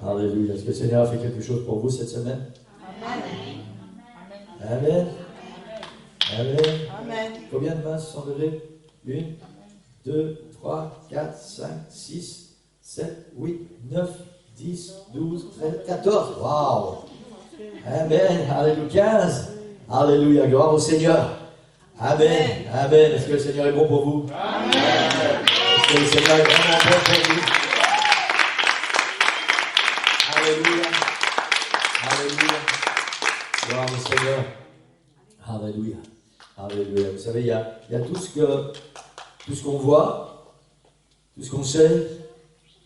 Alléluia. Est-ce que le Seigneur a fait quelque chose pour vous cette semaine? Amen. Amen. Amen. Combien de mains se sont levées? 1, 2, 3, 4, 5, 6, 7, 8, 9, 10, 12, 13, 14. Waouh! Amen. Alléluia. 15. Alléluia. Gloire au Seigneur. Amen. Amen. Est-ce que le Seigneur est bon pour vous? Amen. Est-ce que le Seigneur est vraiment bon pour vous? Alléluia. Alléluia. Gloire au Seigneur. Alléluia. Alléluia. Vous savez, il y a tout ce qu'on voit, tout ce qu'on sait,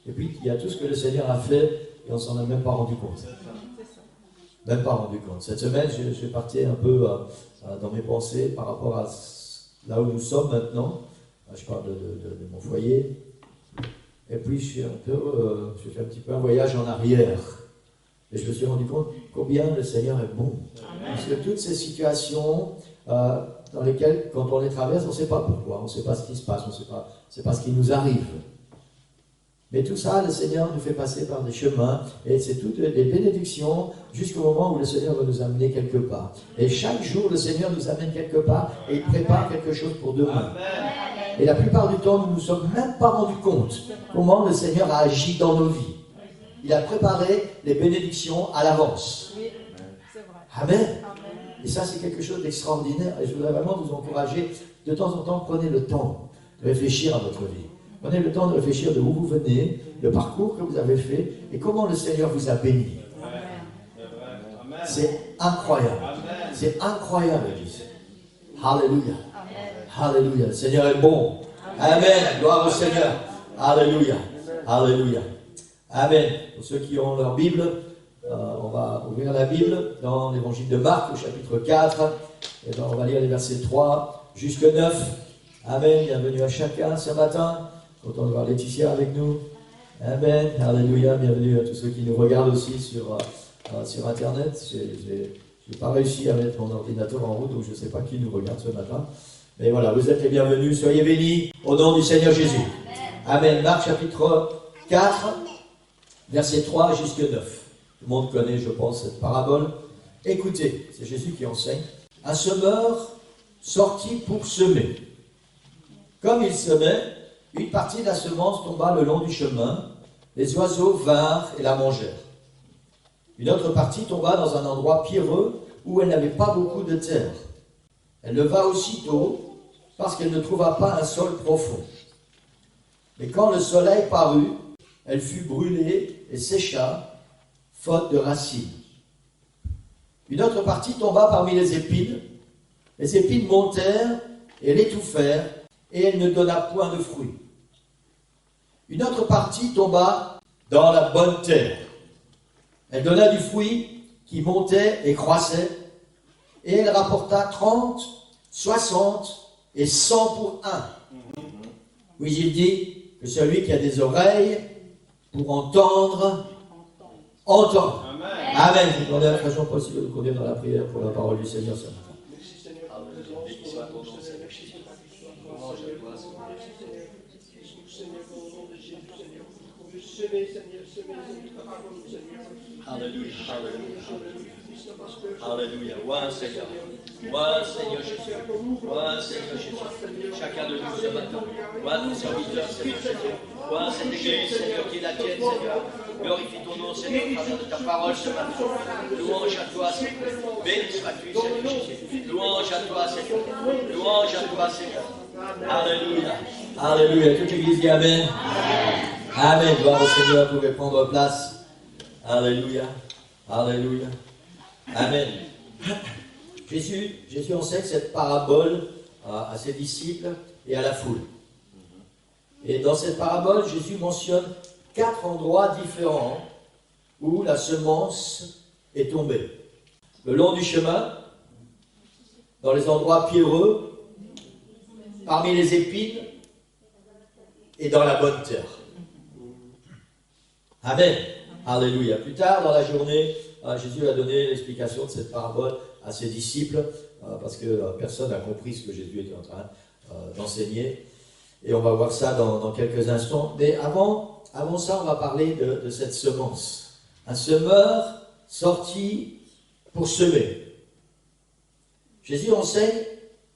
et puis il y a tout ce que le Seigneur a fait et on s'en a même pas rendu compte. Même pas rendu compte. Cette semaine, je suis parti un peu dans mes pensées par rapport à là où nous sommes maintenant. Je parle de mon foyer. Et puis j'ai fait un petit peu un voyage en arrière. Et je me suis rendu compte combien le Seigneur est bon. Amen. Parce que toutes ces situations dans lesquelles, quand on les traverse, on ne sait pas pourquoi, on ne sait pas ce qui se passe, on ne sait pas ce qui nous arrive. Mais tout ça, le Seigneur nous fait passer par des chemins, et c'est toutes des bénédictions jusqu'au moment où le Seigneur va nous amener quelque part. Et chaque jour, le Seigneur nous amène quelque part, et il prépare quelque chose pour demain. Amen. Et la plupart du temps, nous ne nous sommes même pas rendus compte comment le Seigneur a agi dans nos vies. Il a préparé les bénédictions à l'avance. Oui, c'est vrai. Amen. Amen. Et ça, c'est quelque chose d'extraordinaire. Et je voudrais vraiment vous encourager, de temps en temps, prenez le temps de réfléchir à votre vie. Prenez le temps de réfléchir de où vous venez, le parcours que vous avez fait, et comment le Seigneur vous a béni. Amen. C'est incroyable. Amen. C'est incroyable, Église. Alléluia. Alléluia. Le Seigneur est bon. Amen. Amen. Gloire au Seigneur. Alléluia. Alléluia. Amen. Pour ceux qui ont leur Bible, on va ouvrir la Bible dans l'évangile de Marc au chapitre 4. Et ben, on va lire les versets 3 jusqu'à 9. Amen. Bienvenue à chacun ce matin. Content de voir Laetitia avec nous. Amen. Alléluia. Bienvenue à tous ceux qui nous regardent aussi sur Internet. Je n'ai pas réussi à mettre mon ordinateur en route, donc je ne sais pas qui nous regarde ce matin. Mais voilà, vous êtes les bienvenus. Soyez bénis au nom du Seigneur Jésus. Amen. Marc chapitre 4. Versets 3 jusqu'à 9. Tout le monde connaît, je pense, cette parabole. Écoutez, c'est Jésus qui enseigne. Un semeur sortit pour semer. Comme il semait, une partie de la semence tomba le long du chemin. Les oiseaux vinrent et la mangèrent. Une autre partie tomba dans un endroit pierreux où elle n'avait pas beaucoup de terre. Elle leva aussitôt parce qu'elle ne trouva pas un sol profond. Mais quand le soleil parut, elle fut brûlée et sécha, faute de racines. Une autre partie tomba parmi les épines. Les épines montèrent et l'étouffèrent, et elle ne donna point de fruits. Une autre partie tomba dans la bonne terre. Elle donna du fruit qui montait et croissait, et elle rapporta 30, 60 et 100 pour un. Oui, il dit que celui qui a des oreilles pour entendre, entendre. Amen. Amen. Je vous demande la façon possible de conduire dans la prière pour la parole du Seigneur ce matin. Alléluia. Alléluia. Ouais, Seigneur. Ouais, Seigneur Jésus. Ouais, Seigneur Jésus. Chacun de nous ce matin. Ouais, ton serviteur, Seigneur Jésus. Ouais, cette église, Seigneur, qui est la tienne, Seigneur. Glorifie ton nom, Seigneur, à travers de ta parole ce matin. Louange à toi, Seigneur. Béni sois-tu, Seigneur Jésus. Louange à toi, Seigneur. Louange à toi, Seigneur. Alléluia. Alléluia. Toute l'église dit Amen. Amen. Gloire au Seigneur. Vous pouvez prendre place. Alléluia. Alléluia. Amen. Jésus enseigne cette parabole à ses disciples et à la foule. Et dans cette parabole, Jésus mentionne 4 endroits différents où la semence est tombée. Le long du chemin, dans les endroits pierreux, parmi les épines et dans la bonne terre. Amen. Alléluia. Plus tard dans la journée, Jésus a donné l'explication de cette parabole à ses disciples parce que personne n'a compris ce que Jésus était en train d'enseigner. Et on va voir ça dans quelques instants. Mais avant ça, on va parler de cette semence. un semeur sorti pour semer. Jésus enseigne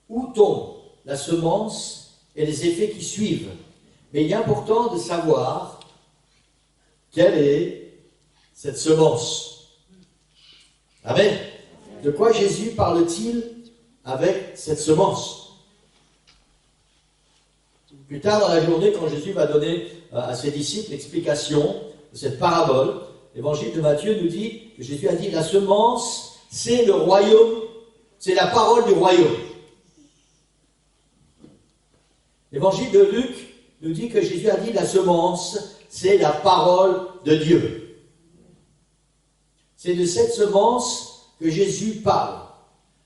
où tombe la semence et les effets qui suivent. Mais il est important de savoir quelle est cette semence. Amen. De quoi Jésus parle-t-il avec cette semence? Plus tard dans la journée, quand Jésus va donner à ses disciples l'explication de cette parabole, l'évangile de Matthieu nous dit que Jésus a dit la semence, c'est le royaume, c'est la parole du royaume. L'évangile de Luc nous dit que Jésus a dit la semence, c'est la parole de Dieu. C'est de cette semence que Jésus parle.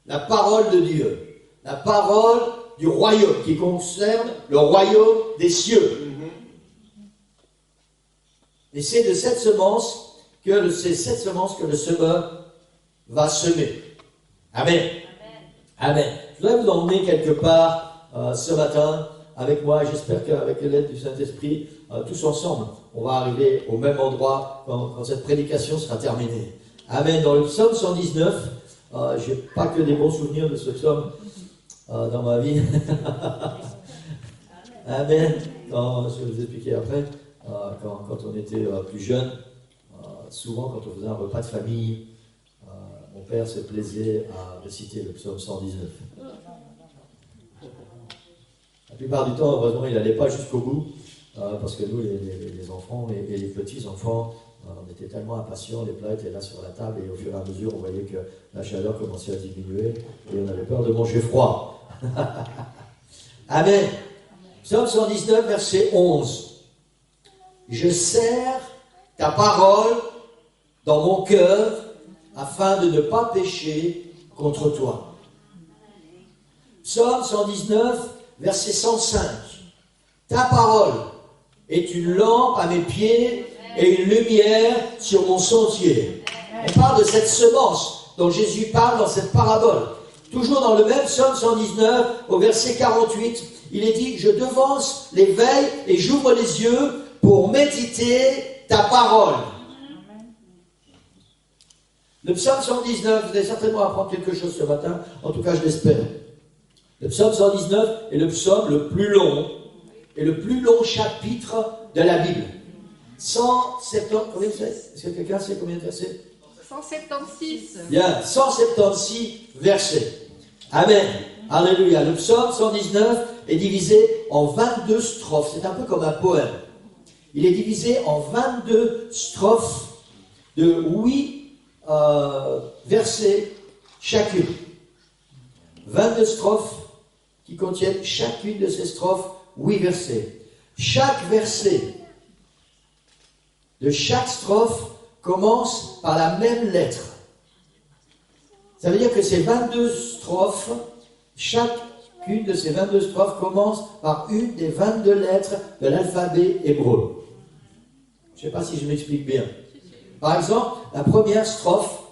La parole de Dieu. La parole du royaume qui concerne le royaume des cieux. Et c'est de cette semence que le semeur va semer. Amen. Amen. Je voudrais vous emmener quelque part ce matin avec moi. J'espère qu'avec l'aide du Saint-Esprit, tous ensemble, on va arriver au même endroit quand cette prédication sera terminée. Amen. Dans le psaume 119, je n'ai pas que des bons souvenirs de ce psaume dans ma vie. Amen. Je vais vous expliquer après. Quand on était plus jeune, souvent quand on faisait un repas de famille, mon père se plaisait à réciter le psaume 119. La plupart du temps, heureusement, il n'allait pas jusqu'au bout, parce que nous, les enfants et les petits-enfants, on était tellement impatients, les plats étaient là sur la table, et au fur et à mesure, on voyait que la chaleur commençait à diminuer, et on avait peur de manger froid. Amen. Psaume 119, verset 11. Je serre ta parole dans mon cœur, afin de ne pas pécher contre toi. Psaume 119, verset 105. Ta parole est une lampe à mes pieds et une lumière sur mon sentier. On parle de cette semence dont Jésus parle dans cette parabole. Toujours dans le même psaume 119, au verset 48, il est dit « Je devance les veilles et j'ouvre les yeux pour méditer ta parole. » Le psaume 119, vous allez certainement apprendre quelque chose ce matin, en tout cas je l'espère. Le psaume 119 est le psaume le plus long et le plus long chapitre de la Bible. 170, combien c'est? Est-ce que quelqu'un sait combien de versets? 176. Bien, 176 versets. Amen. Alléluia. Le psaume 119 est divisé en 22 strophes. C'est un peu comme un poème. Il est divisé en 22 strophes de 8 versets chacune. 22 strophes qui contiennent chacune de ces strophes 8 versets. Chaque verset de chaque strophe commence par la même lettre. Ça veut dire que ces 22 strophes, chacune de ces 22 strophes commence par une des 22 lettres de l'alphabet hébreu. Je ne sais pas si je m'explique bien. Par exemple, la première strophe,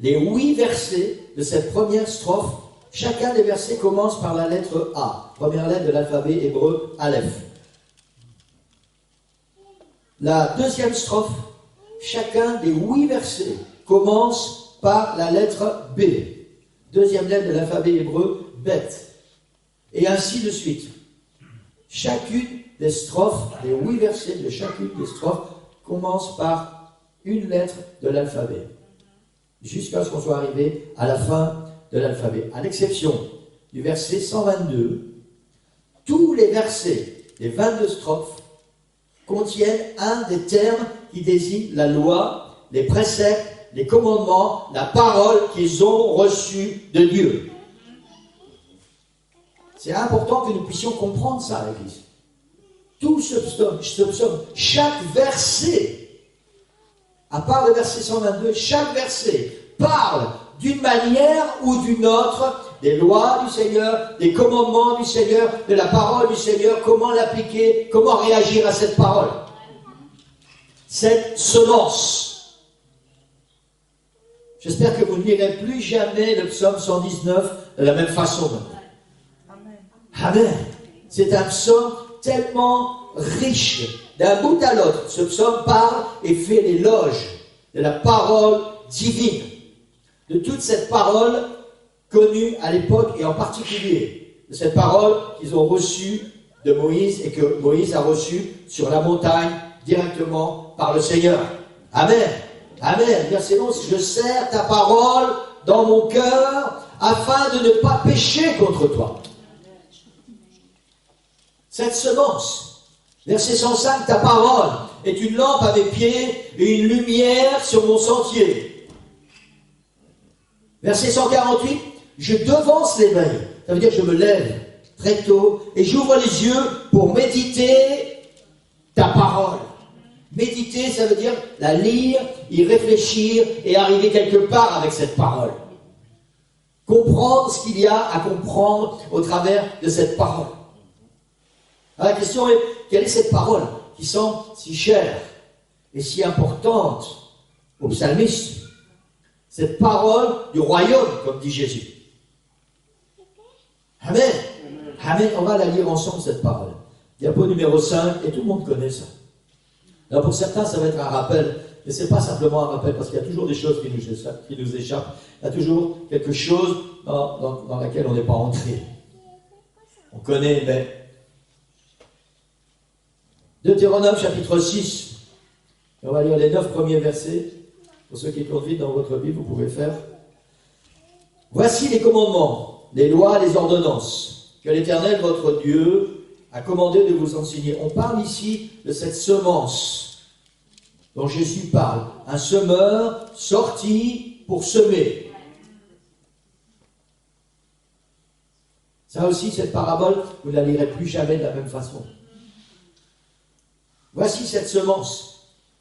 les 8 versets de cette première strophe, chacun des versets commence par la lettre A, première lettre de l'alphabet hébreu, Aleph. La deuxième strophe, chacun des 8 versets commence par la lettre B, deuxième lettre de l'alphabet hébreu, Bet, et ainsi de suite. Chacune des strophes, les 8 versets de chacune des strophes commence par une lettre de l'alphabet, jusqu'à ce qu'on soit arrivé à la fin de l'alphabet. À l'exception du verset 122, tous les versets des 22 strophes contiennent un des termes qui désignent la loi, les préceptes, les commandements, la parole qu'ils ont reçue de Dieu. C'est important que nous puissions comprendre ça à l'Église. Tout ce psaume, chaque verset, à part le verset 122, chaque verset parle d'une manière ou d'une autre des lois du Seigneur, des commandements du Seigneur, de la parole du Seigneur, comment l'appliquer, comment réagir à cette parole. Cette semence. J'espère que vous ne lirez plus jamais le psaume 119 de la même façon. Amen. Amen. C'est un psaume tellement riche. D'un bout à l'autre, ce psaume parle et fait l'éloge de la parole divine, de toute cette parole connue à l'époque et en particulier de cette parole qu'ils ont reçue de Moïse et que Moïse a reçue sur la montagne directement par le Seigneur. Amen. Amen. Verset 11, je serre ta parole dans mon cœur afin de ne pas pécher contre toi. Cette semence, verset 105, ta parole est une lampe à mes pieds et une lumière sur mon sentier. Verset 148, je devance l'éveil. Ça veut dire que je me lève très tôt et j'ouvre les yeux pour méditer ta parole. Méditer, ça veut dire la lire, y réfléchir et arriver quelque part avec cette parole. Comprendre ce qu'il y a à comprendre au travers de cette parole. Alors la question est, quelle est cette parole qui semble si chère et si importante au psalmiste? Cette parole du royaume, comme dit Jésus. Amen. Amen. On va la lire ensemble, cette parole. Diapo numéro 5, et tout le monde connaît ça. Alors pour certains, ça va être un rappel, mais ce n'est pas simplement un rappel, parce qu'il y a toujours des choses qui nous échappent. Il y a toujours quelque chose dans laquelle on n'est pas entré. On connaît, mais... Deutéronome chapitre 6, on va lire les 9 premiers versets. Pour ceux qui comptent vite dans votre Bible, vous pouvez faire. Voici les commandements, les lois, les ordonnances, que l'Éternel, votre Dieu, a commandé de vous enseigner. On parle ici de cette semence dont Jésus parle. Un semeur sorti pour semer. Ça aussi, cette parabole, vous ne la lirez plus jamais de la même façon. Voici cette semence.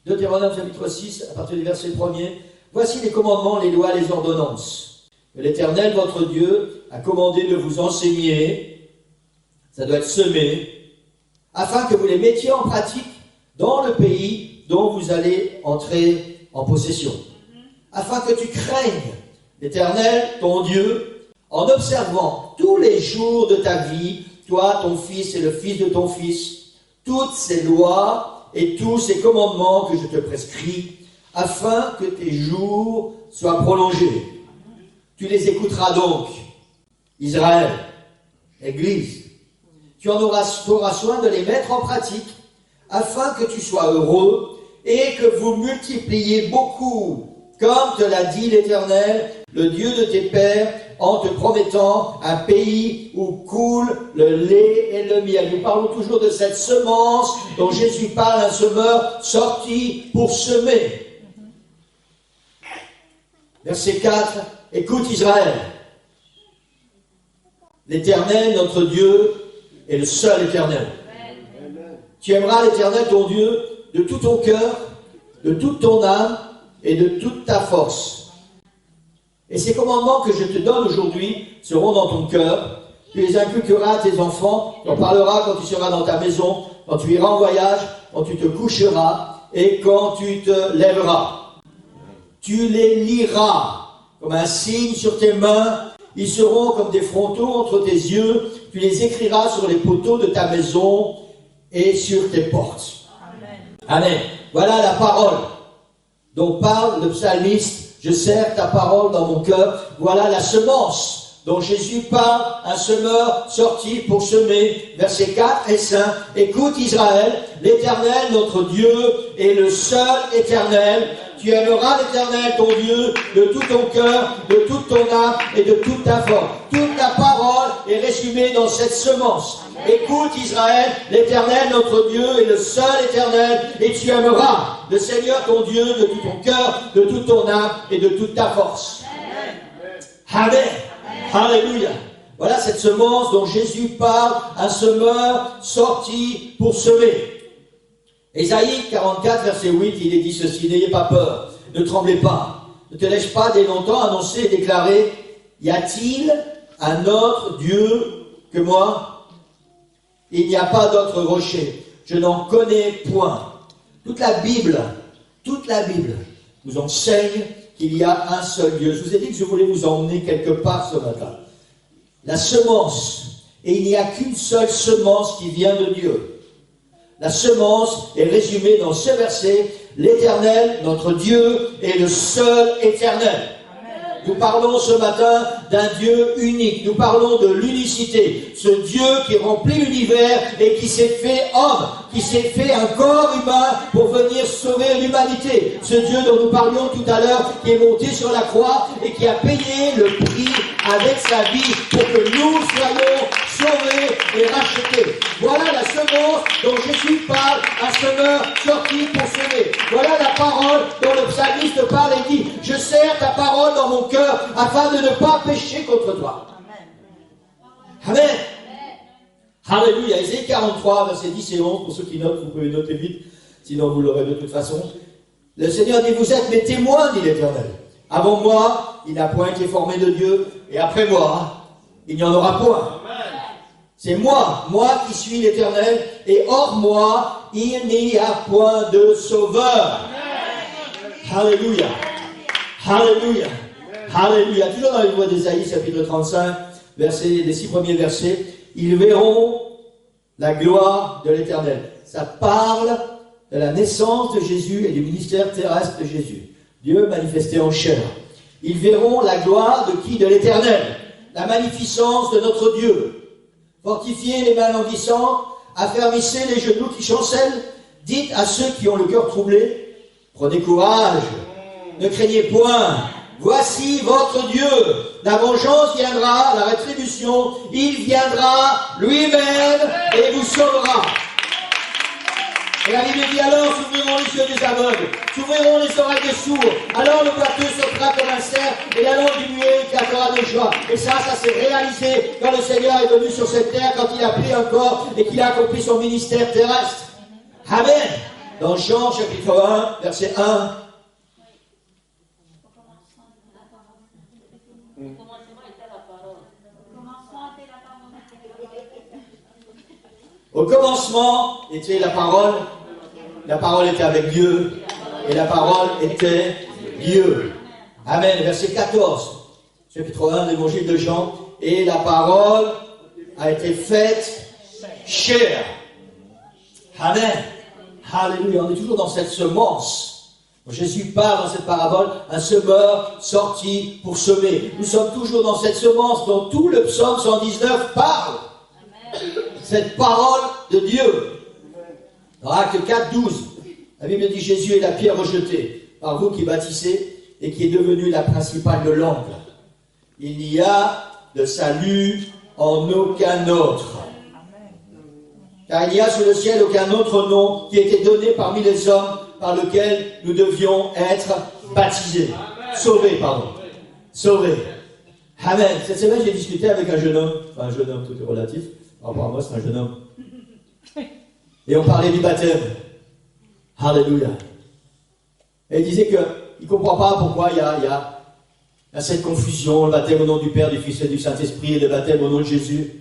Deutéronome chapitre 6, à partir du verset 1er. Voici les commandements, les lois, les ordonnances. Que l'Éternel, votre Dieu, a commandé de vous enseigner. Ça doit être semé. Afin que vous les mettiez en pratique dans le pays dont vous allez entrer en possession. Afin que tu craignes l'Éternel, ton Dieu, en observant tous les jours de ta vie, toi, ton fils et le fils de ton fils, toutes ces lois et tous ces commandements que je te prescris, afin que tes jours soient prolongés. Tu les écouteras donc, Israël, Église. Tu auras soin de les mettre en pratique, afin que tu sois heureux et que vous multipliez beaucoup, comme te l'a dit l'Éternel, le Dieu de tes pères, en te promettant un pays où coule le lait et le miel. Nous parlons toujours de cette semence dont Jésus parle, un semeur sorti pour semer. Verset 4, écoute Israël. L'Éternel, notre Dieu, est le seul Éternel. Tu aimeras l'Éternel, ton Dieu, de tout ton cœur, de toute ton âme et de toute ta force. Et ces commandements que je te donne aujourd'hui seront dans ton cœur. Tu les inculqueras à tes enfants, tu en parleras quand tu seras dans ta maison, quand tu iras en voyage, quand tu te coucheras et quand tu te lèveras. Tu les liras comme un signe sur tes mains. Ils seront comme des frontaux entre tes yeux. Tu les écriras sur les poteaux de ta maison et sur tes portes. Amen. Amen. Voilà la parole dont parle le psalmiste. Je serre ta parole dans mon cœur. Voilà la semence dont Jésus parle, un semeur sorti pour semer. Versets 4 et 5. Écoute Israël, l'Éternel, notre Dieu, est le seul Éternel. Tu aimeras l'Éternel, ton Dieu, de tout ton cœur, de toute ton âme et de toute ta force. Toute ta parole est résumée dans cette semence. Écoute Israël, l'Éternel, notre Dieu, est le seul Éternel, et tu aimeras le Seigneur, ton Dieu, de tout ton cœur, de toute ton âme et de toute ta force. Amen. Alléluia. Voilà cette semence dont Jésus parle, un semeur sorti pour semer. Ésaïe 44, verset 8, il est dit ceci, n'ayez pas peur, ne tremblez pas, ne te laisse pas dès longtemps annoncer et déclarer, y a-t-il un autre Dieu que moi? Il n'y a pas d'autre rocher, je n'en connais point. Toute la Bible nous enseigne qu'il y a un seul Dieu. Je vous ai dit que je voulais vous emmener quelque part ce matin. La semence, et il n'y a qu'une seule semence qui vient de Dieu. La semence est résumée dans ce verset, L'Éternel, notre Dieu, est le seul éternel. Nous parlons ce matin d'un Dieu unique. Nous parlons de l'unicité. Ce Dieu qui remplit l'univers et qui s'est fait homme, qui s'est fait un corps humain pour venir sauver l'humanité. Ce Dieu dont nous parlions tout à l'heure, qui est monté sur la croix et qui a payé le prix avec sa vie pour que nous soyons sauvés et rachetés. Voilà la semence dont Jésus parle, un semeur sorti pour semer. Voilà la parole dont le psalmiste parle et dit: je serre ta parole dans mon cœur afin de ne pas pécher contre toi. Amen. Alléluia. Ésaïe 43, versets 10 et 11. Pour ceux qui notent, vous pouvez noter vite, sinon vous l'aurez de toute façon. Le Seigneur dit: vous êtes mes témoins, dit l'Éternel. Avant moi, il n'a point été formé de Dieu, et après moi, il n'y en aura point. C'est moi qui suis l'Éternel, et hors moi, il n'y a point de sauveur. Alléluia. Alléluia. Alléluia. Toujours dans le livre d'Ésaïe, chapitre 35, les 6 premiers versets. Ils verront la gloire de l'Éternel. Ça parle de la naissance de Jésus et du ministère terrestre de Jésus. Dieu manifesté en chair. Ils verront la gloire de qui? De l'Éternel. La magnificence de notre Dieu. Fortifiez les mains languissantes, affermissez les genoux qui chancellent. Dites à ceux qui ont le cœur troublé: prenez courage, ne craignez point. Voici votre Dieu. La vengeance viendra, la rétribution, il viendra lui-même et vous sauvera. Et la Bible dit: alors s'ouvriront les yeux des aveugles, s'ouvriront les oreilles des sourds, alors le boiteux sautera comme un cerf et la langue du muet éclatera de joie. Et ça s'est réalisé quand le Seigneur est venu sur cette terre, quand il a pris un corps et qu'il a accompli son ministère terrestre. Amen. Dans Jean chapitre 1, verset 1. Au commencement était la parole était avec Dieu, et la parole était Dieu. Amen. Verset 14, chapitre 1 de l'évangile de Jean. Et la parole a été faite chair. Amen. Alléluia. On est toujours dans cette semence. Jésus parle dans cette parabole, un semeur sorti pour semer. Nous sommes toujours dans cette semence dont tout le psaume 119 parle. Cette parole de Dieu. Dans Acte 4, 12, la Bible dit: Jésus est la pierre rejetée par vous qui bâtissez et qui est devenue la principale de l'angle. Il n'y a de salut en aucun autre. Car il n'y a sous le ciel aucun autre nom qui ait été donné parmi les hommes par lequel nous devions être baptisés. Sauvés, pardon. Sauvés. Amen. Cette semaine, j'ai discuté avec un jeune homme, tout est relatif. Par rapport à moi, c'est un jeune homme. Et on parlait du baptême. Alléluia. Et il disait qu'il ne comprend pas pourquoi il y a cette confusion, le baptême au nom du Père, du Fils et du Saint-Esprit, et le baptême au nom de Jésus.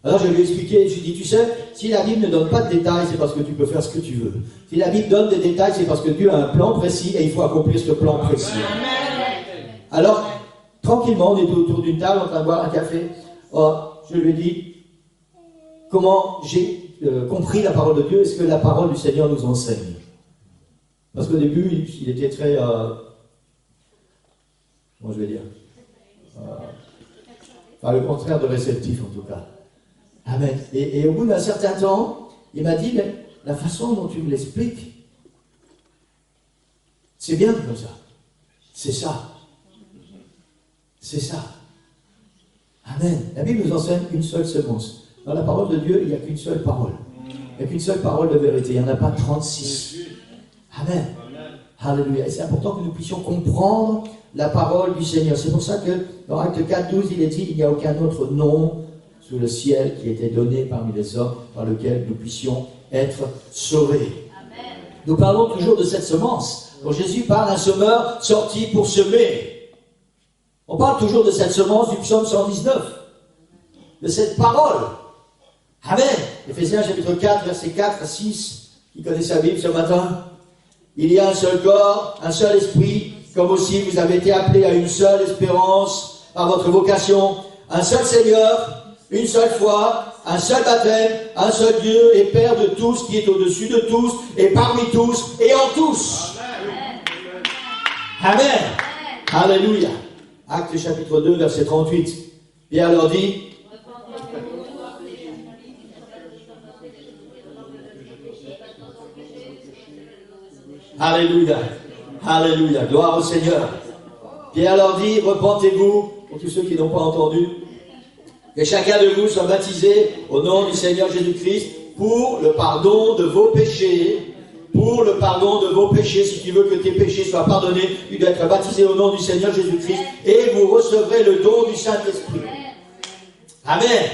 Alors je lui ai expliqué, je lui ai dit: tu sais, si la Bible ne donne pas de détails, c'est parce que tu peux faire ce que tu veux. Si la Bible donne des détails, c'est parce que Dieu a un plan précis et il faut accomplir ce plan précis. Alors, tranquillement, on était autour d'une table en train de boire un café. Je lui ai dit comment j'ai compris la parole de Dieu et ce que la parole du Seigneur nous enseigne. Parce qu'au début, il était très... comment je vais dire le contraire de réceptif, en tout cas. Amen. Et au bout d'un certain temps, il m'a dit: mais la façon dont tu me l'expliques, c'est bien comme ça. C'est ça. C'est ça. Amen. La Bible nous enseigne une seule semence. Dans la parole de Dieu, il n'y a qu'une seule parole. Il n'y a qu'une seule parole de vérité. Il n'y en a pas 36. Amen. Alléluia. Et c'est important que nous puissions comprendre la parole du Seigneur. C'est pour ça que dans Acte 4, 12, il est dit: il n'y a aucun autre nom sous le ciel qui a été donné parmi les hommes par lequel nous puissions être sauvés. Amen. Nous parlons toujours de cette semence. Quand Jésus parle d'un semeur sorti pour semer, on parle toujours de cette semence du psaume 119, de cette parole. Amen. Éphésiens chapitre 4, verset 4 à 6. Qui connaît sa Bible ce matin? Il y a un seul corps, un seul esprit, comme aussi vous avez été appelés à une seule espérance par votre vocation, un seul Seigneur, une seule foi, un seul baptême, un seul Dieu et Père de tous, qui est au-dessus de tous, et parmi tous, et en tous. Amen. Alléluia. Actes chapitre 2, verset 38. Pierre leur dit, Alléluia. Alléluia. Gloire au Seigneur. Pierre leur dit, repentez-vous, pour tous ceux qui n'ont pas entendu, que chacun de vous soit baptisé au nom du Seigneur Jésus-Christ pour le pardon de vos péchés. Pour le pardon de vos péchés, si tu veux que tes péchés soient pardonnés, tu dois être baptisé au nom du Seigneur Jésus-Christ et vous recevrez le don du Saint-Esprit. Amen.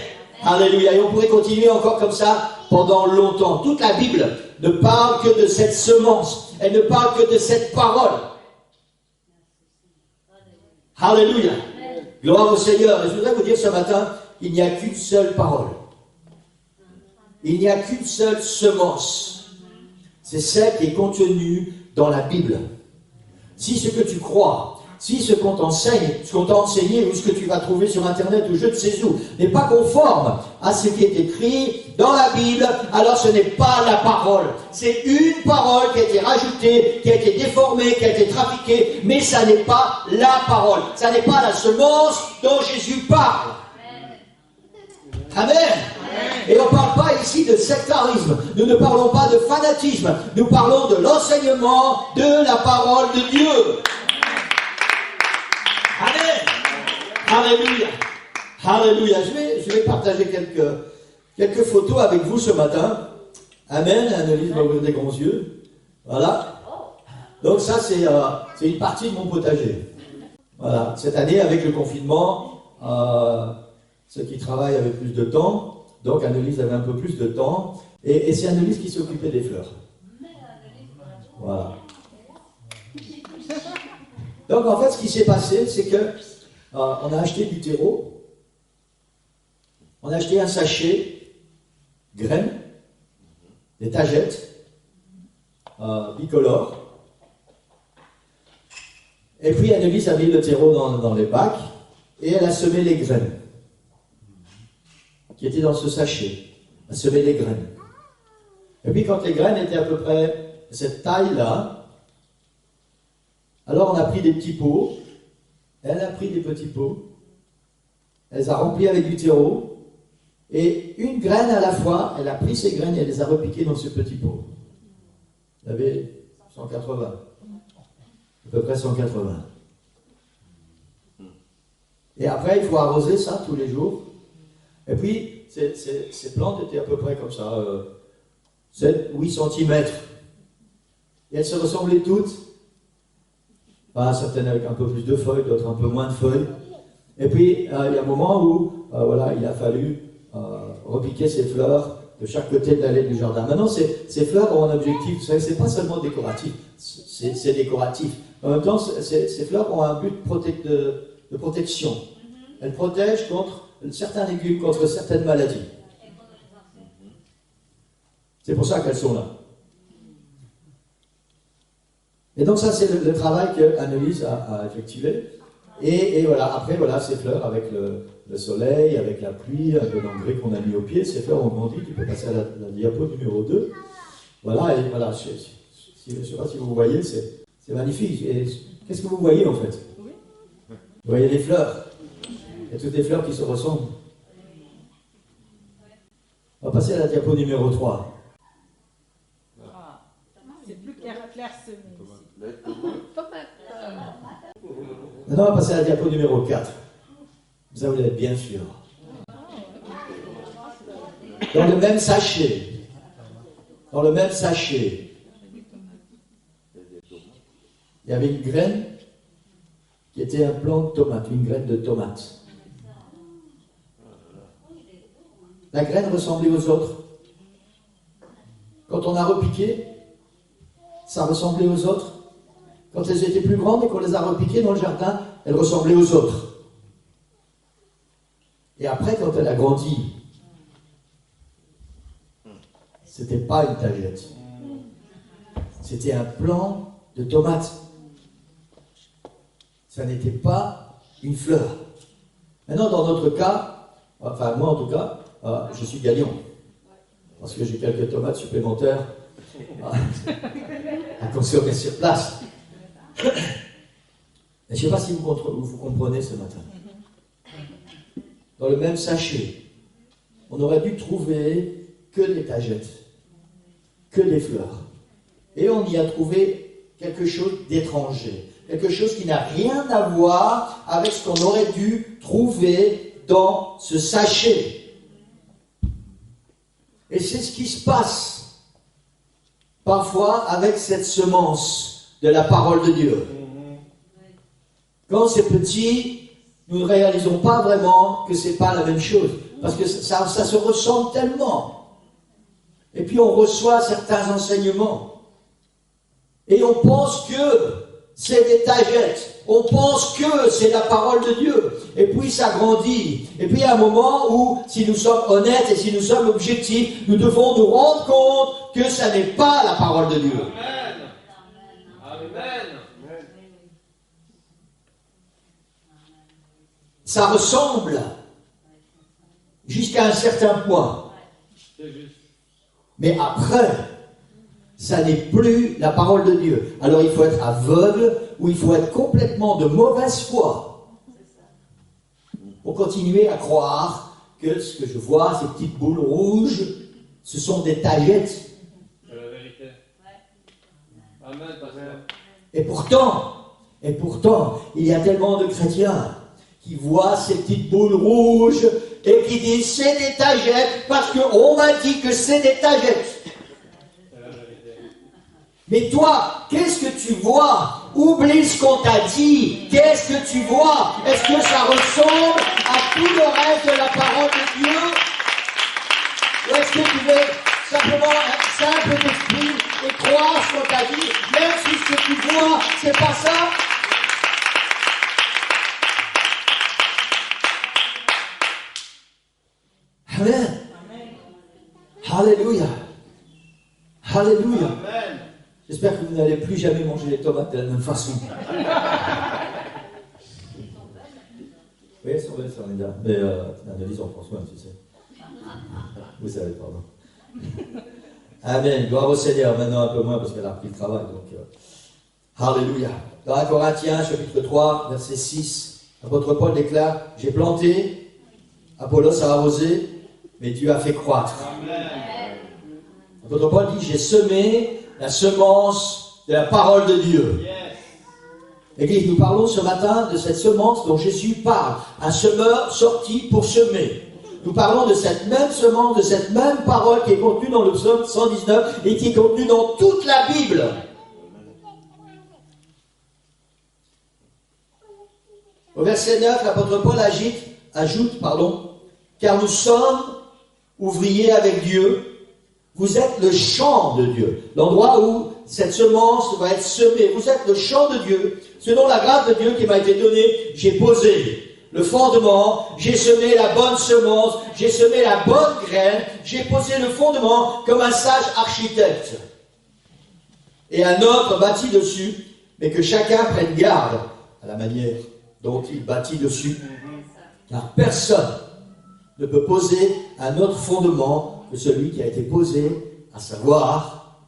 Alléluia. Et on pourrait continuer encore comme ça pendant longtemps. Toute la Bible ne parle que de cette semence. Elle ne parle que de cette parole. Alléluia. Gloire au Seigneur. Et je voudrais vous dire ce matin, il n'y a qu'une seule parole. Il n'y a qu'une seule semence. C'est celle qui est contenue dans la Bible. Si ce que tu crois, si ce qu'on t'enseigne, ce qu'on t'a enseigné ou ce que tu vas trouver sur Internet ou je ne sais où, n'est pas conforme à ce qui est écrit dans la Bible, alors ce n'est pas la parole. C'est une parole qui a été rajoutée, qui a été déformée, qui a été trafiquée, mais ça n'est pas la parole. Ça n'est pas la semence dont Jésus parle. Amen. Et on ne parle pas ici de sectarisme, nous ne parlons pas de fanatisme, nous parlons de l'enseignement de la parole de Dieu. Amen. Alléluia. Alléluia. Je vais partager quelques photos avec vous ce matin. Amen. Annelise va ouvrir des grands yeux. Voilà. Donc ça, c'est une partie de mon potager. Voilà. Cette année, avec le confinement, ceux qui travaillent avaient plus de temps. Donc Annelise avait un peu plus de temps. Et c'est Annelise qui s'occupait des fleurs. Voilà. Donc en fait, ce qui s'est passé, c'est que on a acheté du terreau. On a acheté un sachet, graines, des tagettes, bicolores. Et puis Annelise a mis le terreau dans les bacs et elle a semé les graines qui étaient dans ce sachet. Elle a semé les graines. Et puis quand les graines étaient à peu près de cette taille-là, alors on a pris des petits pots, elle a pris des petits pots, elle les a remplis avec du terreau, et une graine à la fois, elle a pris ces graines et elle les a repiquées dans ce petit pot. Il y avait 180, à peu près 180. Et après, il faut arroser ça tous les jours. Et puis, ces plantes étaient à peu près comme ça, 7-8 cm. Et elles se ressemblaient toutes. Enfin, certaines avec un peu plus de feuilles, d'autres un peu moins de feuilles. Et puis, il y a un moment où voilà, il a fallu repiquer ces fleurs de chaque côté de l'allée du jardin. Maintenant, ces fleurs ont un objectif. Vous savez, ce n'est pas seulement décoratif, c'est décoratif. En même temps, ces fleurs ont un but de protection. Elles protègent contre certains légumes, contre certaines maladies. C'est pour ça qu'elles sont là. Et donc ça, c'est le travail que Annelise a effectué. Et voilà, après, voilà, ces fleurs avec le soleil, avec la pluie, un peu d'engrais qu'on a mis au pied, ces fleurs ont grandi. Tu peux passer à la diapo numéro 2. Voilà, et voilà, je ne sais pas si vous voyez, c'est magnifique. Qu'est-ce que vous voyez en fait? Vous voyez les fleurs. Il y a toutes des fleurs qui se ressemblent. On va passer à la diapo numéro 3. C'est plus clairsemé. Maintenant, on va passer à la diapo numéro 4. Vous allez être bien sûr. Dans le même sachet, il y avait une graine qui était un plant de tomate, une graine de tomate. La graine ressemblait aux autres. Quand on a repiqué, ça ressemblait aux autres. Quand elles étaient plus grandes et qu'on les a repiquées dans le jardin, elles ressemblaient aux autres. Et après, quand elle a grandi, c'était pas une tagette. C'était un plant de tomates. Ça n'était pas une fleur. Maintenant, dans notre cas, enfin moi en tout cas, je suis gagnant. Parce que j'ai quelques tomates supplémentaires à consommer sur place. Je ne sais pas si vous comprenez ce matin. Dans le même sachet, on aurait dû trouver que des tagettes, que des fleurs. Et on y a trouvé quelque chose d'étranger, quelque chose qui n'a rien à voir avec ce qu'on aurait dû trouver dans ce sachet. Et c'est ce qui se passe parfois avec cette semence de la parole de Dieu. Quand c'est petit, nous ne réalisons pas vraiment que ce n'est pas la même chose, parce que ça se ressemble tellement. Et puis on reçoit certains enseignements. Et on pense que c'est des tagettes. On pense que c'est la parole de Dieu. Et puis ça grandit. Et puis il y a un moment où, si nous sommes honnêtes et si nous sommes objectifs, nous devons nous rendre compte que ça n'est pas la parole de Dieu. Amen. Amen. Ça ressemble jusqu'à un certain point. Mais après, ça n'est plus la parole de Dieu. Alors il faut être aveugle ou il faut être complètement de mauvaise foi pour continuer à croire que ce que je vois, ces petites boules rouges, ce sont des tagettes. C'est la vérité. Amen, pasteur. Et pourtant, il y a tellement de chrétiens qui voient ces petites boules rouges et qui disent c'est des tagettes parce qu'on m'a dit que c'est des tagettes. Mais toi, qu'est-ce que tu vois? Oublie ce qu'on t'a dit. Qu'est-ce que tu vois? Est-ce que ça ressemble à tout le reste de la parole de Dieu? Ou est-ce que tu veux simplement un simple d'esprit et croire ce qu'on t'a dit, même si ce que tu vois, c'est pas ça? Amen. Alléluia. Alléluia. Amen. J'espère que vous n'allez plus jamais manger les tomates de la même façon. Oui, elles sont belles, ça, Linda. Mais Annelise en prend soin, tu sais. Vous savez, pardon. Amen. Gloire au Seigneur. Maintenant, un peu moins parce qu'elle a repris le travail. Donc, Alléluia. Dans 1 Corinthiens, chapitre 3, verset 6, l'apôtre Paul déclare: j'ai planté, Apollos a arrosé, mais Dieu a fait croître. Amen. L'apôtre Paul dit: j'ai semé la semence de la parole de Dieu. Yes. Église, nous parlons ce matin de cette semence dont Jésus parle. Un semeur sorti pour semer. Nous parlons de cette même semence, de cette même parole qui est contenue dans le psaume 119 et qui est contenue dans toute la Bible. Au verset 9, l'apôtre Paul ajoute, car nous sommes ouvriers avec Dieu. Vous êtes le champ de Dieu, l'endroit où cette semence va être semée. Vous êtes le champ de Dieu. Selon la grâce de Dieu qui m'a été donnée, j'ai posé le fondement, j'ai semé la bonne semence, j'ai semé la bonne graine, j'ai posé le fondement comme un sage architecte. Et un autre bâtit dessus, mais que chacun prenne garde à la manière dont il bâtit dessus. Car personne ne peut poser un autre fondement que celui qui a été posé, à savoir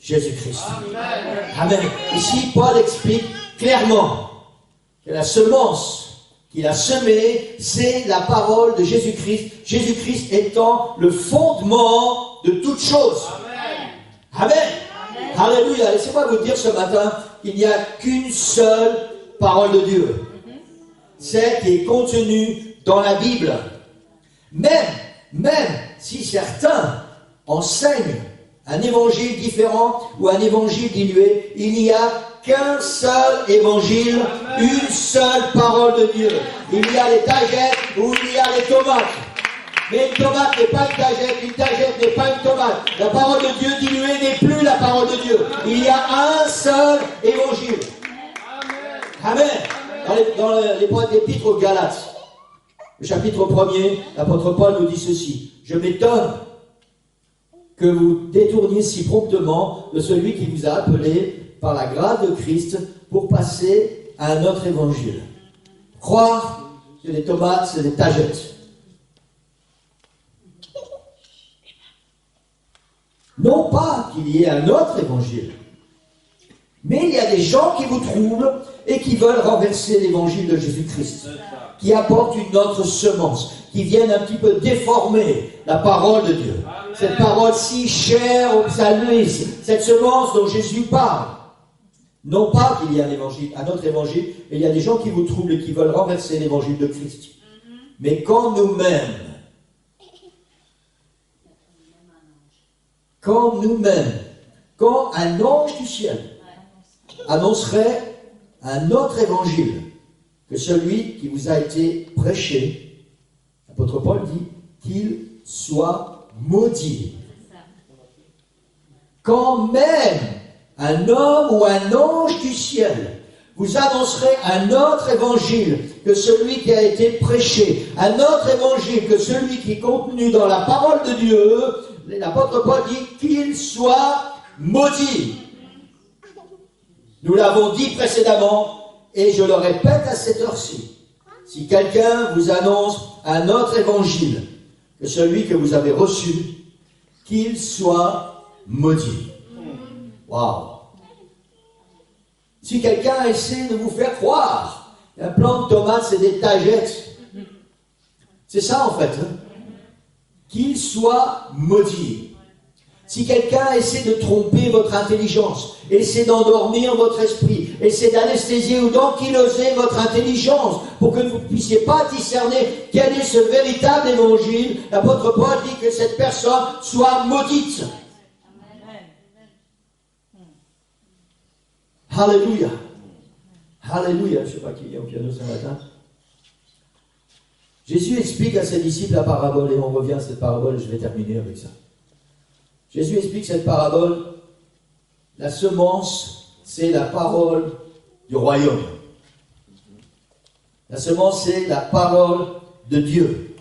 Jésus-Christ. Amen. Amen. Ici, Paul explique clairement que la semence qu'il a semée, c'est la parole de Jésus-Christ. Jésus-Christ étant le fondement de toute chose. Amen. Amen. Alléluia. Laissez-moi vous dire ce matin, il n'y a qu'une seule parole de Dieu. Celle qui est contenue dans la Bible. Même si certains enseignent un évangile différent ou un évangile dilué, il n'y a qu'un seul évangile, une seule parole de Dieu. Il y a les tagettes ou il y a les tomates. Mais une tomate n'est pas une tagette n'est pas une tomate. La parole de Dieu diluée n'est plus la parole de Dieu. Il y a un seul évangile. Amen. Dans l'épître aux Galates, le chapitre 1er, l'apôtre Paul nous dit ceci: je m'étonne que vous détourniez si promptement de celui qui vous a appelé par la grâce de Christ pour passer à un autre évangile. Croire que les tomates, c'est des tagettes. Non pas qu'il y ait un autre évangile, mais il y a des gens qui vous troublent et qui veulent renverser l'évangile de Jésus-Christ, qui apportent une autre semence, qui viennent un petit peu déformer la parole de Dieu. Amen. Cette parole si chère aux psalmistes, cette semence dont Jésus parle. Non pas qu'il y ait un autre évangile, mais il y a des gens qui vous troublent et qui veulent renverser l'évangile de Christ. Mais quand nous-mêmes, quand un ange du ciel annoncerait un autre évangile que celui qui vous a été prêché, l'apôtre Paul dit qu'il soit maudit. Quand même un homme ou un ange du ciel vous annoncerait un autre évangile que celui qui a été prêché, un autre évangile que celui qui est contenu dans la parole de Dieu, l'apôtre Paul dit qu'il soit maudit. Nous l'avons dit précédemment, et je le répète à cette heure-ci. Si quelqu'un vous annonce un autre évangile que celui que vous avez reçu, qu'il soit maudit. Waouh! Si quelqu'un essaie de vous faire croire qu'un plant de tomate c'est des tagettes, c'est ça en fait, hein? Qu'il soit maudit. Si quelqu'un essaie de tromper votre intelligence, essaie d'endormir votre esprit, essaie d'anesthésier ou d'ankyloser votre intelligence pour que vous ne puissiez pas discerner quel est ce véritable évangile, l'apôtre Paul dit que cette personne soit maudite. Alléluia. Alléluia. Je ne sais pas qui est au piano ce matin. Jésus explique à ses disciples la parabole, et on revient à cette parabole, et je vais terminer avec ça. Jésus explique cette parabole. La semence, c'est la parole du royaume. La semence, c'est la parole de Dieu.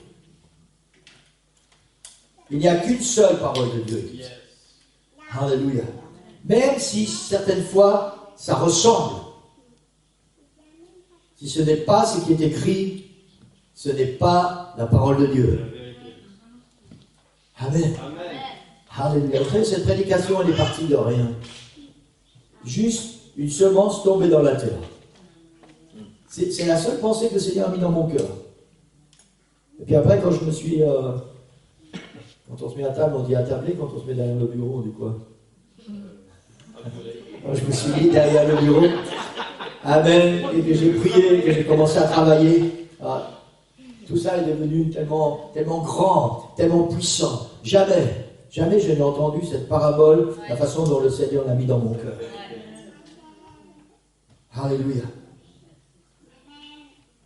Il n'y a qu'une seule parole de Dieu. Yes. Alléluia. Même si certaines fois, ça ressemble. Si ce n'est pas ce qui est écrit, ce n'est pas la parole de Dieu. Amen. Amen. Alléluia. Après, cette prédication, elle est partie de rien. Juste une semence tombée dans la terre. C'est la seule pensée que le Seigneur a mis dans mon cœur. Et puis après, quand je me suis... quand on se met à table, on dit attabler. Quand on se met derrière le bureau, on dit quoi? Alors, je me suis mis derrière le bureau. Amen. Et que j'ai prié, que j'ai commencé à travailler. Tout ça est devenu tellement grand, tellement puissant. Jamais je n'ai entendu cette parabole, la façon dont le Seigneur l'a mis dans mon cœur. Alléluia.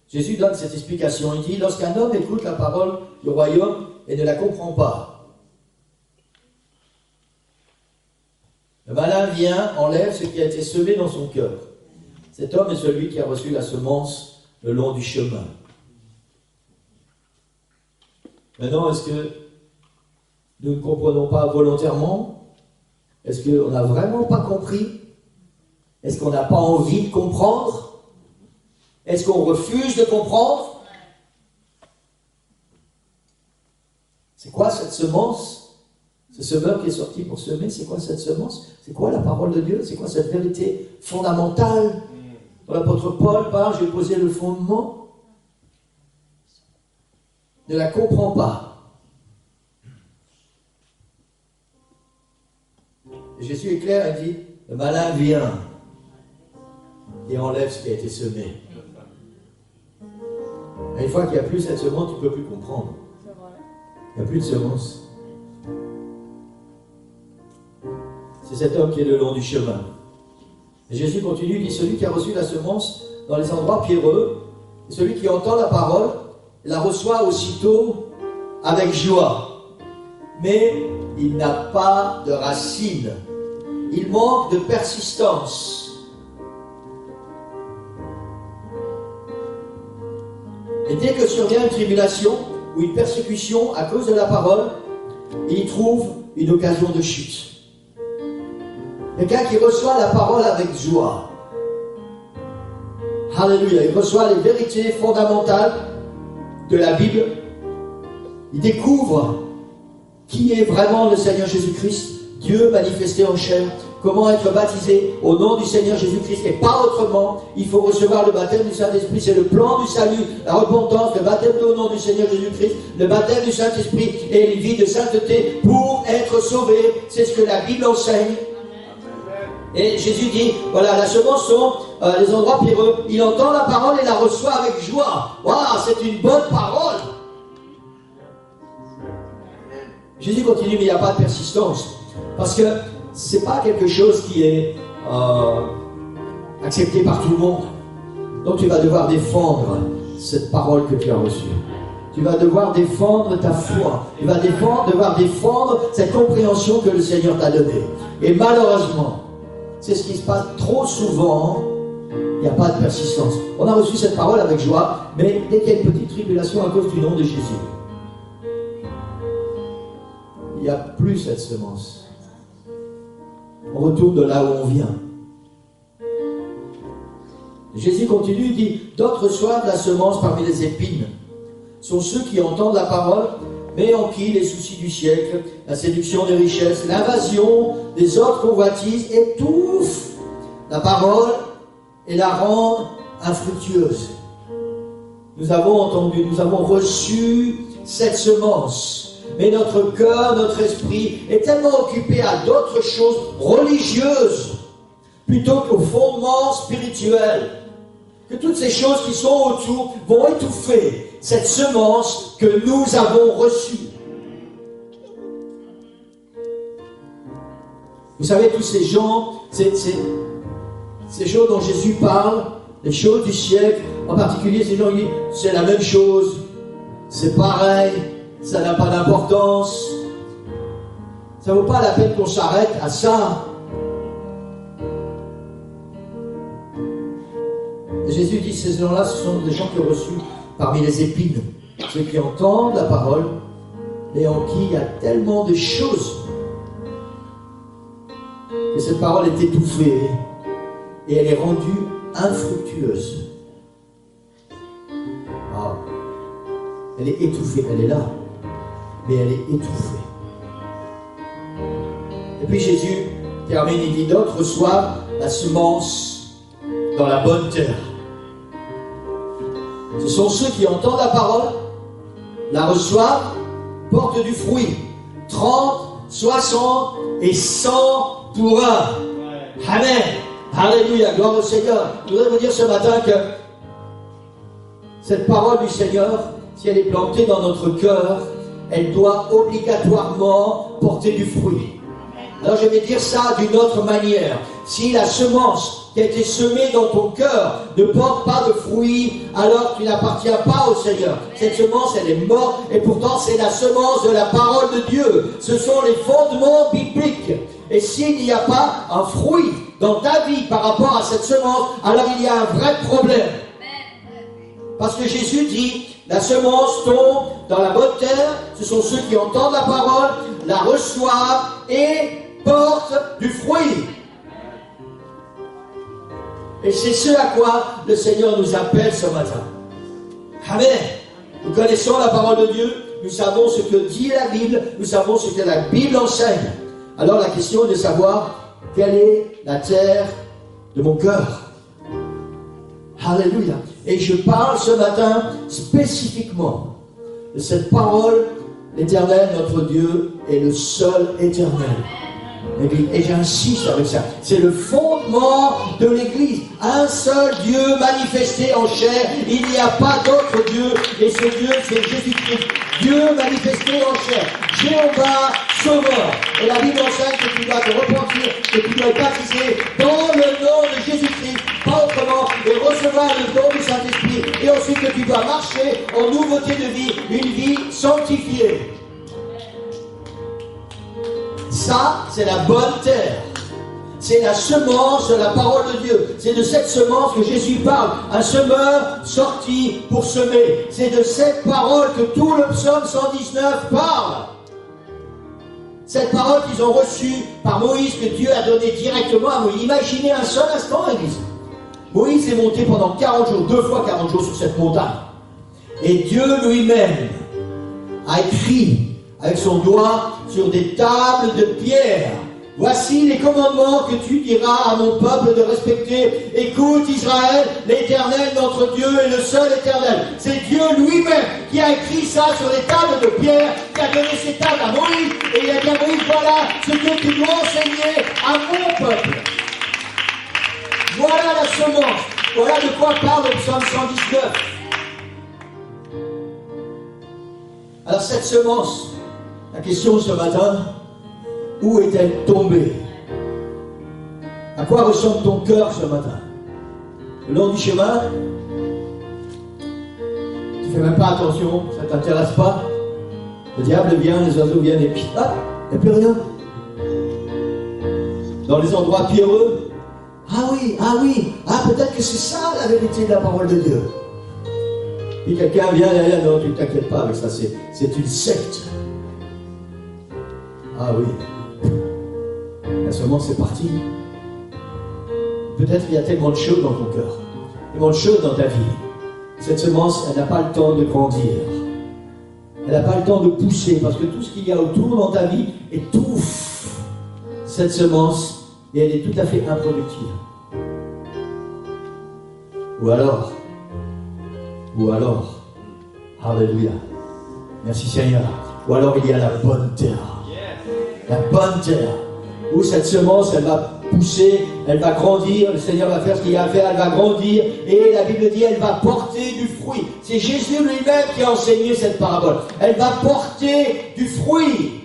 Jésus donne cette explication. Il dit, lorsqu'un homme écoute la parole du royaume et ne la comprend pas, le malin vient, enlève ce qui a été semé dans son cœur. Cet homme est celui qui a reçu la semence le long du chemin. Maintenant, est-ce que nous ne comprenons pas volontairement? Est-ce qu'on n'a vraiment pas compris? Est-ce qu'on n'a pas envie de comprendre? Est-ce qu'on refuse de comprendre? C'est quoi cette semence? Ce semeur qui est sorti pour semer, c'est quoi cette semence? C'est quoi la parole de Dieu? C'est quoi cette vérité fondamentale dont l'apôtre Paul parle? J'ai posé le fondement. Ne la comprend pas. Et Jésus est clair, il dit, le malin vient et enlève ce qui a été semé. Et une fois qu'il n'y a plus cette semence, tu ne peux plus comprendre. Il n'y a plus de semence. C'est cet homme qui est le long du chemin. Et Jésus continue, il dit, celui qui a reçu la semence dans les endroits pierreux, et celui qui entend la parole, la reçoit aussitôt avec joie. Mais il n'a pas de racine. Il manque de persistance. Et dès que survient une tribulation ou une persécution à cause de la parole, il trouve une occasion de chute. Quelqu'un qui reçoit la parole avec joie. Alléluia. Il reçoit les vérités fondamentales de la Bible. Il découvre qui est vraiment le Seigneur Jésus-Christ Dieu manifesté en chair. Comment être baptisé au nom du Seigneur Jésus-Christ et pas autrement. Il faut recevoir le baptême du Saint-Esprit. C'est le plan du salut, la repentance, le baptême au nom du Seigneur Jésus-Christ, le baptême du Saint-Esprit et une vie de sainteté pour être sauvé. C'est ce que la Bible enseigne. Et Jésus dit, voilà, la semence sont les endroits pierreux. Il entend la parole et la reçoit avec joie. Waouh, c'est une bonne parole. Jésus continue, mais il n'y a pas de persistance. Parce que ce n'est pas quelque chose qui est accepté par tout le monde. Donc tu vas devoir défendre cette parole que tu as reçue. Tu vas devoir défendre ta foi. Tu vas devoir défendre cette compréhension que le Seigneur t'a donnée. Et malheureusement, c'est ce qui se passe trop souvent. Il n'y a pas de persistance. On a reçu cette parole avec joie, mais dès qu'il y a une petite tribulation à cause du nom de Jésus, il n'y a plus cette semence. On retourne de là où on vient. Jésus continue, il dit, d'autres reçoivent la semence parmi les épines. Sont ceux qui entendent la parole, mais en qui les soucis du siècle, la séduction des richesses, l'invasion des autres convoitises étouffent la parole et la rendent infructueuse. Nous avons entendu, nous avons reçu cette semence, mais notre cœur, notre esprit est tellement occupé à d'autres choses religieuses plutôt qu'au fondement spirituel, que toutes ces choses qui sont autour vont étouffer cette semence que nous avons reçue. Vous savez, tous ces gens, ces choses dont Jésus parle, les choses du siècle, en particulier ces gens qui disent c'est la même chose, c'est pareil, ça n'a pas d'importance. Ça ne vaut pas la peine qu'on s'arrête à ça. Et Jésus dit ces gens-là, ce sont des gens qui ont reçu parmi les épines, ceux qui entendent la parole, et en qui il y a tellement de choses que cette parole est étouffée et elle est rendue infructueuse. Ah. Elle est étouffée, elle est là, mais elle est étouffée. Et puis Jésus termine, il dit, d'autres reçoivent la semence dans la bonne terre. Ce sont ceux qui entendent la parole, la reçoivent, portent du fruit. 30, 60 et 100 pour un. Amen. Alléluia. Gloire au Seigneur. Je voudrais vous dire ce matin que cette parole du Seigneur, si elle est plantée dans notre cœur, elle doit obligatoirement porter du fruit. Alors je vais dire ça d'une autre manière. Si la semence qui a été semée dans ton cœur ne porte pas de fruits, alors tu n'appartiens pas au Seigneur. Cette semence, elle est morte, et pourtant c'est la semence de la parole de Dieu. Ce sont les fondements bibliques. Et s'il n'y a pas un fruit dans ta vie par rapport à cette semence, alors il y a un vrai problème. Parce que Jésus dit, la semence tombe dans la bonne terre, ce sont ceux qui entendent la parole, la reçoivent et portent du fruit. Et c'est ce à quoi le Seigneur nous appelle ce matin. Amen. Nous connaissons la parole de Dieu, nous savons ce que dit la Bible, nous savons ce que la Bible enseigne. Alors la question est de savoir quelle est la terre de mon cœur. Alléluia. Et je parle ce matin spécifiquement de cette parole. L'Éternel, notre Dieu, est le seul éternel. Et j'insiste avec ça. C'est le fondement de l'Église. Un seul Dieu manifesté en chair. Il n'y a pas d'autre Dieu. Et ce Dieu, c'est Jésus-Christ. Dieu manifesté en chair. Jéhovah Sauveur. Et la Bible enseigne que tu dois te repentir, que tu dois être baptisé dans le nom de Jésus-Christ. Pas autrement. Et recevoir le don du Saint-Esprit. Et ensuite que tu dois marcher en nouveauté de vie. Une vie sanctifiée. Ça, c'est la bonne terre. C'est la semence de la parole de Dieu. C'est de cette semence que Jésus parle. Un semeur sorti pour semer. C'est de cette parole que tout le psaume 119 parle. Cette parole qu'ils ont reçue par Moïse, que Dieu a donnée directement à Moïse. Imaginez un seul instant, Église. Moïse est monté pendant 40 jours, 2 fois 40 jours sur cette montagne. Et Dieu lui-même a écrit avec son doigt sur des tables de pierre Voici les commandements que tu diras à mon peuple de respecter. Écoute Israël, l'Éternel, notre Dieu, est le seul Éternel. C'est Dieu lui-même qui a écrit ça sur les tables de pierre, qui a donné ces tables à Moïse, et il a dit à Moïse, voilà ce que tu dois enseigner à mon peuple. Voilà la semence. Voilà de quoi parle le psaume 119. Alors cette semence, la question ce matin, où est-elle tombée? À quoi ressemble ton cœur ce matin? Le long du chemin? Tu fais même pas attention, ça ne t'intéresse pas. Le diable vient, les oiseaux viennent et puis, ah, il n'y a plus rien. Dans les endroits pierreux, ah oui, peut-être que c'est ça la vérité de la parole de Dieu. Puis quelqu'un vient derrière, non, tu ne t'inquiètes pas avec ça, c'est une secte. Ah oui. La semence est partie. Peut-être qu'il y a tellement de choses dans ton cœur, tellement de choses dans ta vie. Cette semence, elle n'a pas le temps de grandir. Elle n'a pas le temps de pousser, parce que tout ce qu'il y a autour dans ta vie étouffe cette semence et elle est tout à fait improductive. Ou alors, alléluia, merci Seigneur, ou alors il y a la bonne terre. La bonne terre, où cette semence, elle va pousser, elle va grandir, le Seigneur va faire ce qu'il a à faire, elle va grandir, et la Bible dit, elle va porter du fruit. C'est Jésus lui-même qui a enseigné cette parabole. Elle va porter du fruit.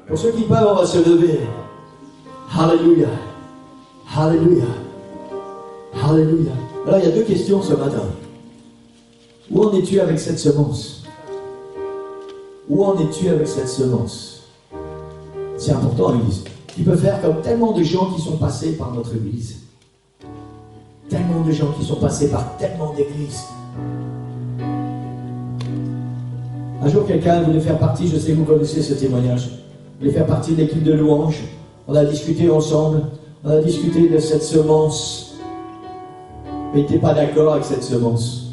Pour ceux qui peuvent, on va se lever. Alléluia. Alléluia. Alléluia. Alors, il y a deux questions ce matin. Où en es-tu avec cette semence? Où en es-tu avec cette semence? C'est important, l'Église. Tu peux faire comme tellement de gens qui sont passés par notre Église. Tellement de gens qui sont passés par tellement d'églises. Un jour, quelqu'un voulait faire partie, je sais que vous connaissez ce témoignage, voulait faire partie de l'équipe de louange. On a discuté ensemble, on a discuté de cette semence. Mais il n'était pas d'accord avec cette semence.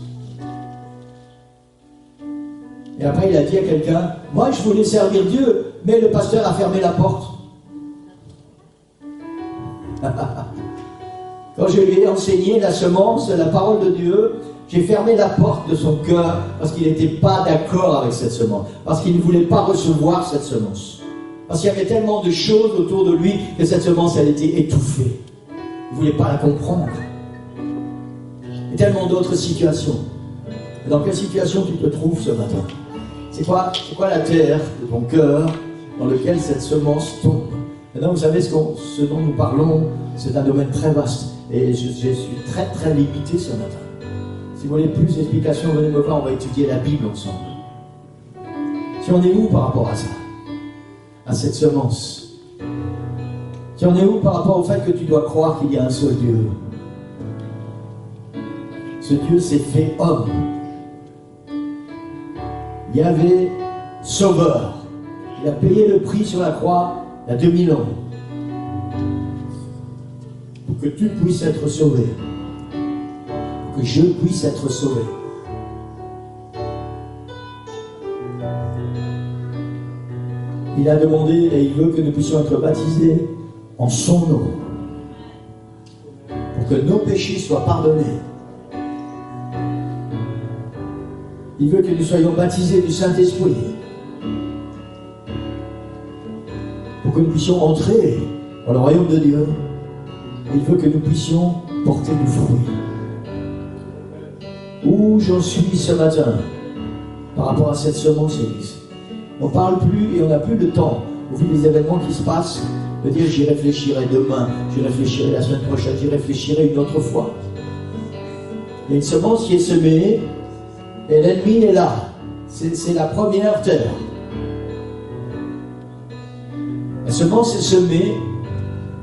Et après, il a dit à quelqu'un, moi je voulais servir Dieu, mais le pasteur a fermé la porte. Quand je lui ai enseigné la semence, la parole de Dieu, j'ai fermé la porte de son cœur parce qu'il n'était pas d'accord avec cette semence, parce qu'il ne voulait pas recevoir cette semence. Parce qu'il y avait tellement de choses autour de lui que cette semence, elle était étouffée. Il ne voulait pas la comprendre. Et tellement d'autres situations. Et dans quelle situation tu te trouves ce matin? C'est quoi la terre de ton cœur dans lequel cette semence tombe? Maintenant, vous savez ce dont nous parlons, c'est un domaine très vaste. Et je suis très très limité ce matin. Si vous voulez plus d'explications, venez me voir, on va étudier la Bible ensemble. Si on est où par rapport à ça? À cette semence? Si on est où par rapport au fait que tu dois croire qu'il y a un seul Dieu? Ce Dieu s'est fait homme. Yahvé, sauveur. Il a payé le prix sur la croix il y a 2000 ans. Pour que tu puisses être sauvé. Pour que je puisse être sauvé. Il a demandé et il veut que nous puissions être baptisés en son nom. Pour que nos péchés soient pardonnés. Il veut que nous soyons baptisés du Saint-Esprit. Pour que nous puissions entrer dans le royaume de Dieu. Il veut que nous puissions porter du fruit. Où j'en suis ce matin par rapport à cette semence, Église? On ne parle plus et on n'a plus de temps, au vu des événements qui se passent, de dire j'y réfléchirai demain, j'y réfléchirai la semaine prochaine, j'y réfléchirai une autre fois. Il y a une semence qui est semée et l'ennemi est là. C'est la première terre. La semence est semée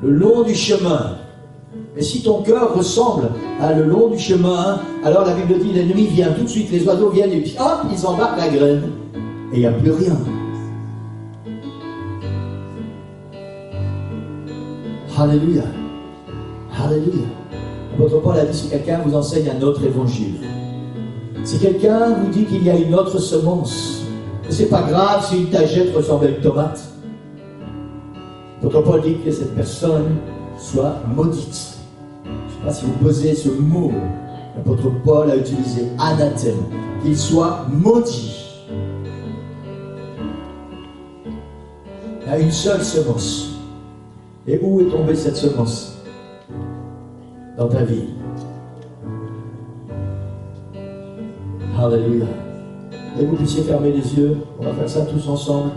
le long du chemin. Et si ton cœur ressemble à le long du chemin, alors la Bible dit l'ennemi vient tout de suite, les oiseaux viennent et puis hop, ils embarquent la graine. Et il n'y a plus rien. Alléluia. Alléluia. L'apôtre Paul a dit, si quelqu'un vous enseigne un autre évangile, si quelqu'un vous dit qu'il y a une autre semence, ce n'est pas grave si une tagette ressemble à une tomate. L'apôtre Paul dit que cette personne soit maudite. Je ne sais pas si vous posez ce mot. L'apôtre Paul a utilisé anathème. Qu'il soit maudit. Il y a une seule semence. Et où est tombée cette semence? Dans ta vie. Alléluia. Et vous puissiez fermer les yeux. On va faire ça tous ensemble.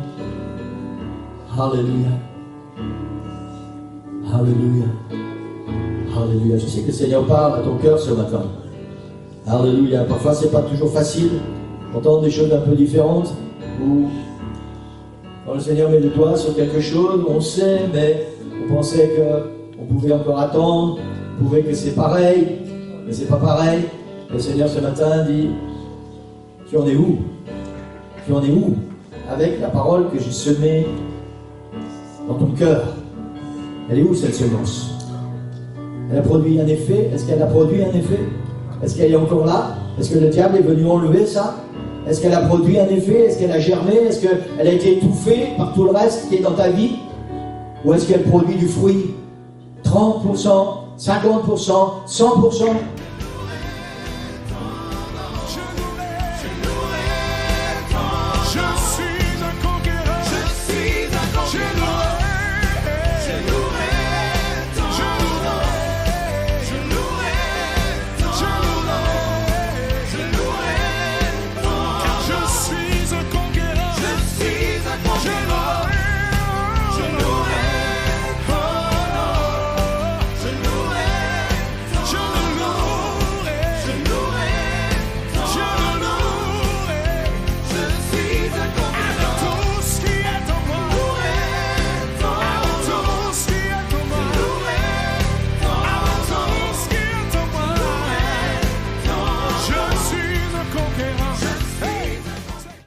Alléluia. Alléluia. Alléluia. Je sais que le Seigneur parle à ton cœur ce matin. Alléluia. Parfois, c'est pas toujours facile d'entendre des choses un peu différentes. Ou quand le Seigneur met le doigt sur quelque chose, on sait, mais on pensait qu'on pouvait encore attendre, on pouvait que c'est pareil, mais c'est pas pareil. Le Seigneur ce matin dit, tu en es où? Tu en es où? Avec la parole que j'ai semée dans ton cœur. Elle est où cette semence? Elle a produit un effet? Est-ce qu'elle a produit un effet? Est-ce qu'elle est encore là? Est-ce que le diable est venu enlever ça? Est-ce qu'elle a produit un effet? Est-ce qu'elle a germé? Est-ce qu'elle a été étouffée par tout le reste qui est dans ta vie? Ou est-ce qu'elle produit du fruit? 30%, 50%, 100%?